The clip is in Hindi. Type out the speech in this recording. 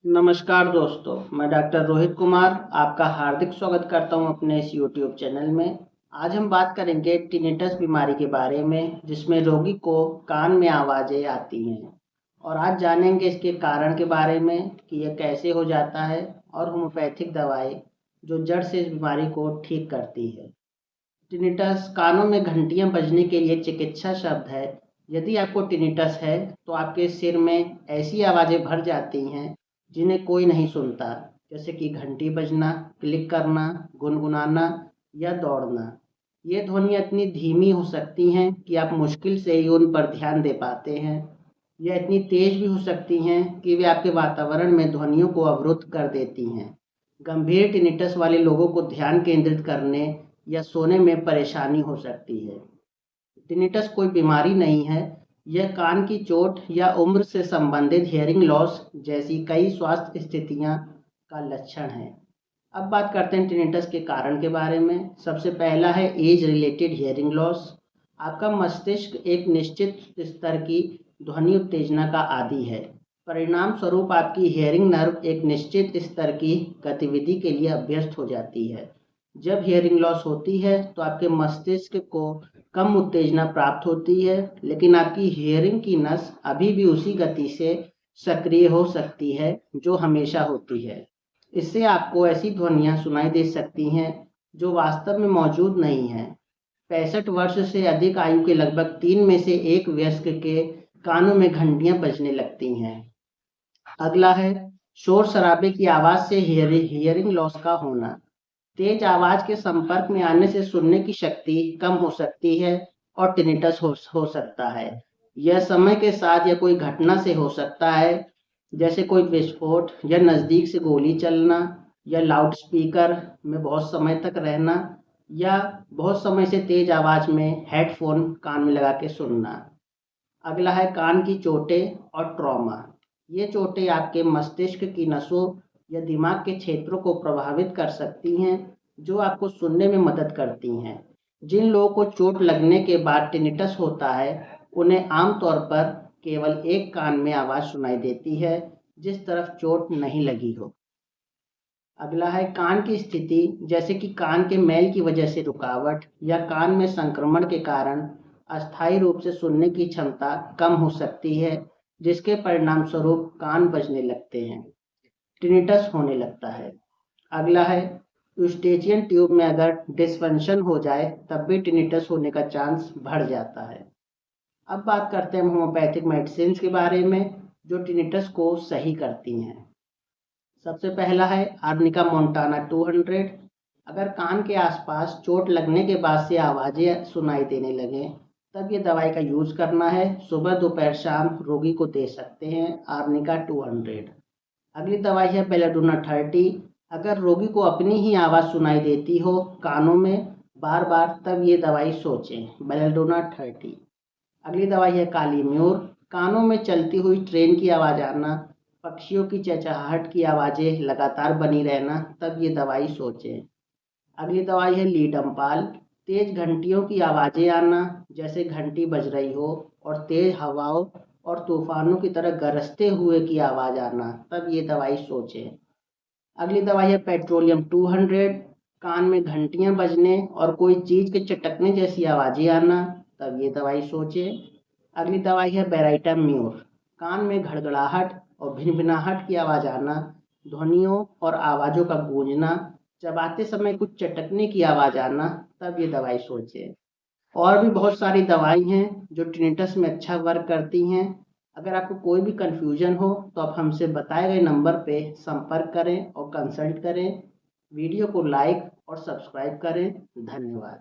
नमस्कार दोस्तों, मैं डॉक्टर रोहित कुमार आपका हार्दिक स्वागत करता हूं अपने इस यूट्यूब चैनल में। आज हम बात करेंगे टिनिटस बीमारी के बारे में, जिसमें रोगी को कान में आवाज़ें आती हैं। और आज जानेंगे इसके कारण के बारे में कि यह कैसे हो जाता है और होम्योपैथिक दवाई जो जड़ से इस बीमारी को ठीक करती है। टिनिटस कानों में घंटियां बजने के लिए चिकित्सा शब्द है। यदि आपको टिनिटस है तो आपके सिर में ऐसी आवाज़ें भर जाती हैं जिन्हें कोई नहीं सुनता, जैसे कि घंटी बजना, क्लिक करना, गुनगुनाना या दौड़ना। ये ध्वनियाँ इतनी धीमी हो सकती हैं कि आप मुश्किल से ही उन पर ध्यान दे पाते हैं। यह इतनी तेज भी हो सकती हैं कि वे आपके वातावरण में ध्वनियों को अवरुद्ध कर देती हैं। गंभीर टिनिटस वाले लोगों को ध्यान केंद्रित करने या सोने में परेशानी हो सकती है। टिनिटस कोई बीमारी नहीं है, यह कान की चोट या उम्र से संबंधित हियरिंग लॉस जैसी कई स्वास्थ्य स्थितियां का लक्षण है। अब बात करते हैं टिनिटस के कारण के बारे में। सबसे पहला है एज रिलेटेड हियरिंग लॉस। आपका मस्तिष्क एक निश्चित स्तर की ध्वनि उत्तेजना का आदी है। परिणाम स्वरूप आपकी हियरिंग नर्व एक निश्चित स्तर की गतिविधि के लिए अभ्यस्त हो जाती है। जब हियरिंग लॉस होती है तो आपके मस्तिष्क को कम उत्तेजना प्राप्त होती है, लेकिन आपकी हियरिंग की नस अभी भी उसी गति से सक्रिय हो सकती है जो हमेशा होती है। इससे आपको ऐसी ध्वनियाँ सुनाई दे सकती हैं जो वास्तव में मौजूद नहीं हैं। 65 वर्ष से अधिक आयु के लगभग 3 में से 1 वयस्क के कानों में घंटियाँ बजने लगती हैं। अगला है शोर शराबे की आवाज़ से हियरिंग लॉस का होना। तेज आवाज़ के संपर्क में आने से सुनने की शक्ति कम हो सकती है और टिनिटस हो सकता है। यह समय के साथ या कोई घटना से हो सकता है, जैसे कोई विस्फोट या नज़दीक से गोली चलना या लाउडस्पीकर में बहुत समय तक रहना या बहुत समय से तेज आवाज़ में हेडफोन कान में लगा के सुनना। अगला है कान की चोटें और ट्रॉमा। ये चोटें आपके मस्तिष्क की नसों या दिमाग के क्षेत्रों को प्रभावित कर सकती हैं, जो आपको सुनने में मदद करती हैं। जिन लोगों को चोट लगने के बाद टिनिटस होता है, उन्हें आमतौर पर केवल एक कान में आवाज़ सुनाई देती है, जिस तरफ चोट नहीं लगी हो। अगला है कान की स्थिति, जैसे कि कान के मैल की वजह से रुकावट या कान में संक्रमण के कारण अस्थायी रूप से सुनने की क्षमता कम हो सकती है, जिसके परिणाम स्वरूप कान बजने लगते हैं, टिनिटस होने लगता है। अगला है यूस्टेचियन ट्यूब में अगर डिसफंक्शन हो जाए तब भी टिनिटस होने का चांस बढ़ जाता है। अब बात करते हैं होम्योपैथिक मेडिसिन के बारे में जो टिनिटस को सही करती हैं। सबसे पहला है आर्निका मोंटाना 200। अगर कान के आसपास चोट लगने के बाद से आवाज़ें सुनाई देने लगें, तब ये दवाई का यूज़ करना है। सुबह दोपहर शाम रोगी को दे सकते हैं आर्निका 200। अगली दवाई है बेलाडोना 30। अगर रोगी को अपनी ही आवाज़ सुनाई देती हो कानों में बार बार, तब ये दवाई सोचें, बेलाडोना 30। अगली दवाई है काली म्यूर। कानों में चलती हुई ट्रेन की आवाज़ आना, पक्षियों की चहचहाहट की आवाज़ें लगातार बनी रहना, तब ये दवाई सोचें। अगली दवाई है लीडम्पाल। तेज घंटियों की आवाज़ें आना, जैसे घंटी बज रही हो, और तेज हवाओं और तूफानों की तरह गरजते हुए की आवाज़ आना, तब ये दवाई सोचें। अगली दवाई है पेट्रोलियम 200। कान में घंटियां बजने और कोई चीज़ के चटकने जैसी आवाज़ें आना, तब ये दवाई सोचें। अगली दवाई है बेराइटा म्यूर। कान में घड़घड़ाहट और भिनभिनाहट की आवाज़ आना, ध्वनियों और आवाज़ों का गूंजना, चबाते समय कुछ चटकने की आवाज़ आना, तब ये दवाई सोचें। और भी बहुत सारी दवाई हैं जो टिनिटस में अच्छा वर्क करती हैं। अगर आपको कोई भी कन्फ्यूजन हो तो आप हमसे बताए गए नंबर पे संपर्क करें और कंसल्ट करें। वीडियो को लाइक और सब्सक्राइब करें। धन्यवाद।